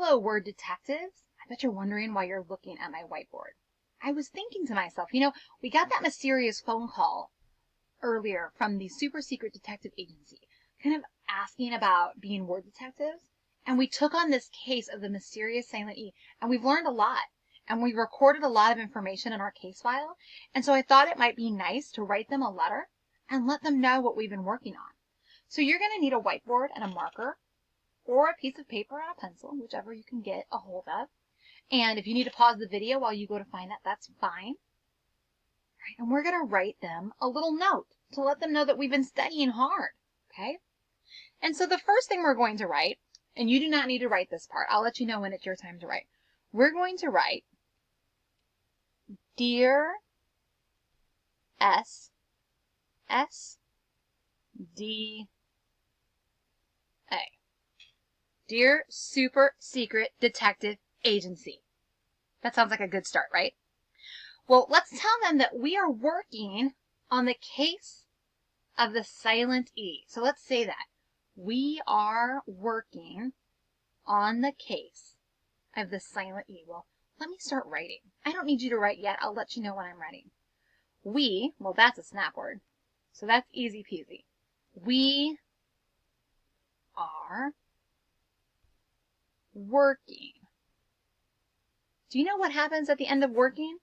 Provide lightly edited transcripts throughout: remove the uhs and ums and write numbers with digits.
Hello, word detectives. I bet you're wondering why you're looking at my whiteboard. I was thinking to myself, we got that mysterious phone call earlier from the super secret detective agency, kind of asking about being word detectives. And we took on this case of the mysterious silent E, and we've learned a lot. And we recorded a lot of information in our case file. And so I thought it might be nice to write them a letter and let them know what we've been working on. So you're going to need a whiteboard and a marker, or a piece of paper and a pencil, whichever you can get a hold of. And if you need to pause the video while you go to find that, that's fine. All right, and we're going to write them a little note to let them know that we've been studying hard, okay? And so the first thing we're going to write, and you do not need to write this part, I'll let you know when it's your time to write. We're going to write, Dear S.S.D.A. Dear Super Secret Detective Agency. That sounds like a good start, right? Well, let's tell them that we are working on the case of the silent E. So let's say that. We are working on the case of the silent E. Well, let me start writing. I don't need you to write yet. I'll let you know when I'm writing. We, well, that's a snap word. So that's easy peasy. We are working. Do you know what happens at the end of working?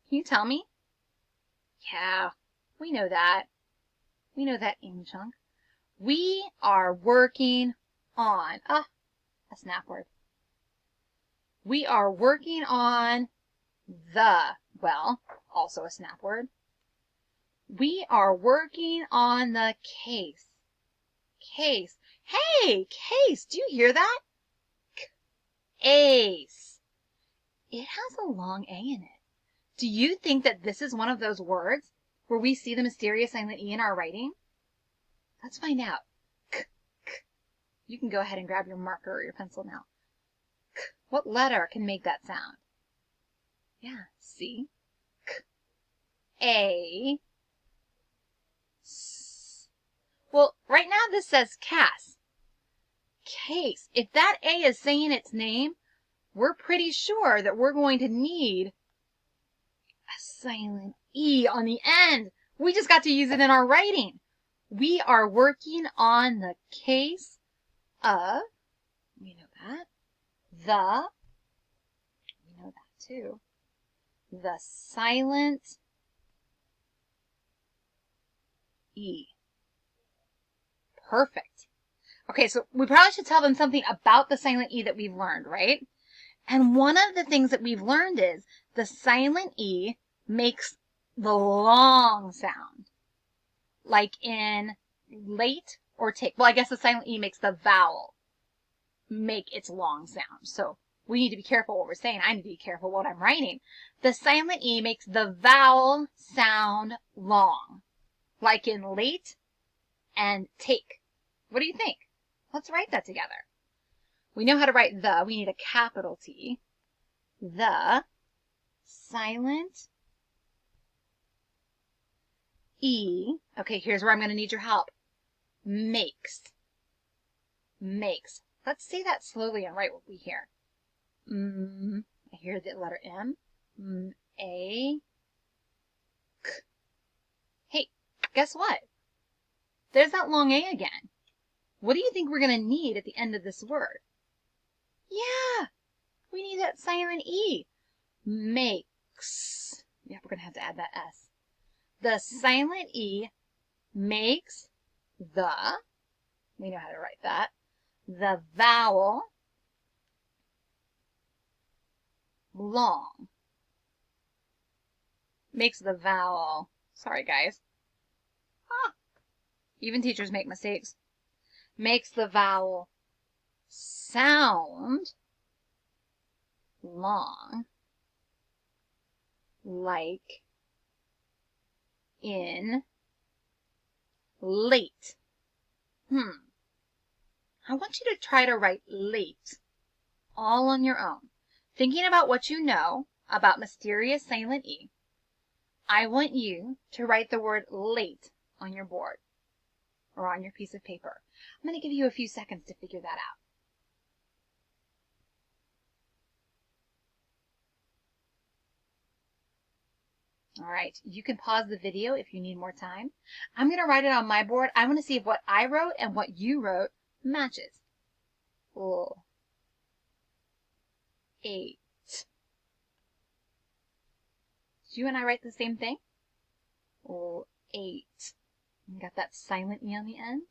Can you tell me? Yeah, we know that. We know that, Amy Chunk. We are working on, a snap word. We are working on well, also a snap word. We are working on the case. Case. Hey, case, do you hear that? Ace. It has a long A in it. Do you think that this is one of those words where we see the mysterious silent E in our writing? Let's find out. K, k. You can go ahead and grab your marker or your pencil now. K. What letter can make that sound? Yeah, C. K. A. S. Well, right now this says Cass. Case. If that A is saying its name, we're pretty sure that we're going to need a silent E on the end. We just got to use it in our writing. We are working on the case of, we know that, we know that too, the silent E. Perfect. Okay, so we probably should tell them something about the silent E that we've learned, right? And one of the things that we've learned is the silent E makes the long sound, like in late or take. Well, I guess the silent E makes the vowel make its long sound. So we need to be careful what we're saying. I need to be careful what I'm writing. The silent E makes the vowel sound long, like in late and take. What do you think? Let's write that together. We know how to write the. We need a capital T. The silent E. Okay, here's where I'm going to need your help. Makes. Makes. Let's say that slowly and write what we hear. I hear the letter M. A. K. Hey, guess what? There's that long A again. What do you think we're going to need at the end of this word? Yeah, we need that silent E. Makes. Yeah, we're going to have to add that S. The silent E makes the, we know how to write that, the vowel long. Makes the vowel, sorry guys. Even teachers make mistakes. Makes the vowel sound long, like in late. I want you to try to write late all on your own. Thinking about what you know about mysterious silent E, I want you to write the word late on your board or on your piece of paper. I'm going to give you a few seconds to figure that out. All right, you can pause the video if you need more time. I'm going to write it on my board. I want to see if what I wrote and what you wrote matches. Oh, 8. Did you and I write the same thing? Oh, 8. You got that silent E on the end?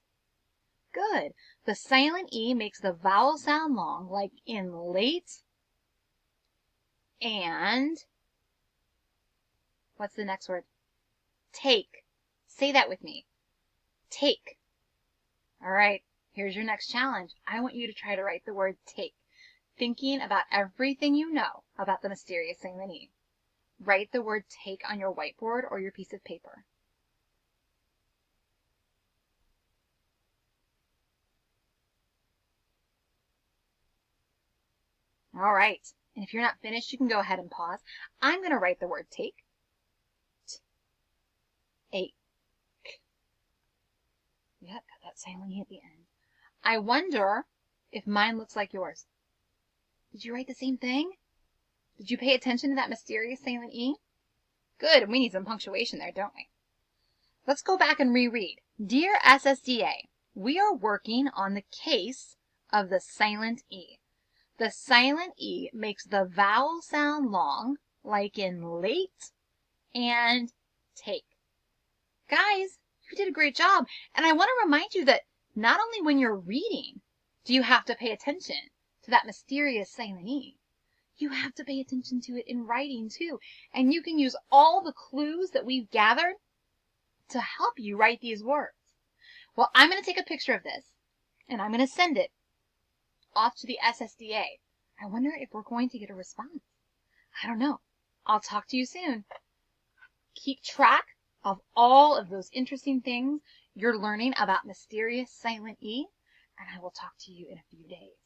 Good. The silent E makes the vowel sound long, like in late. And what's the next word? Take. Say that with me. Take. All right, here's your next challenge. I want you to try to write the word take, thinking about everything you know about the mysterious silent E. Write the word take on your whiteboard or your piece of paper. All right, and if you're not finished, you can go ahead and pause. I'm going to write the word take. Take. Yep, got that silent E at the end. I wonder if mine looks like yours. Did you write the same thing? Did you pay attention to that mysterious silent E? Good, and we need some punctuation there, don't we? Let's go back and reread. Dear SSDA, we are working on the case of the silent E. The silent E makes the vowel sound long, like in late and take. Guys, you did a great job, and I want to remind you that not only when you're reading do you have to pay attention to that mysterious silent E, you have to pay attention to it in writing too, and you can use all the clues that we've gathered to help you write these words. Well, I'm going to take a picture of this, and I'm going to send it off to the SSDA. I wonder if we're going to get a response. I don't know. I'll talk to you soon. Keep track of all of those interesting things you're learning about mysterious silent E, and I will talk to you in a few days.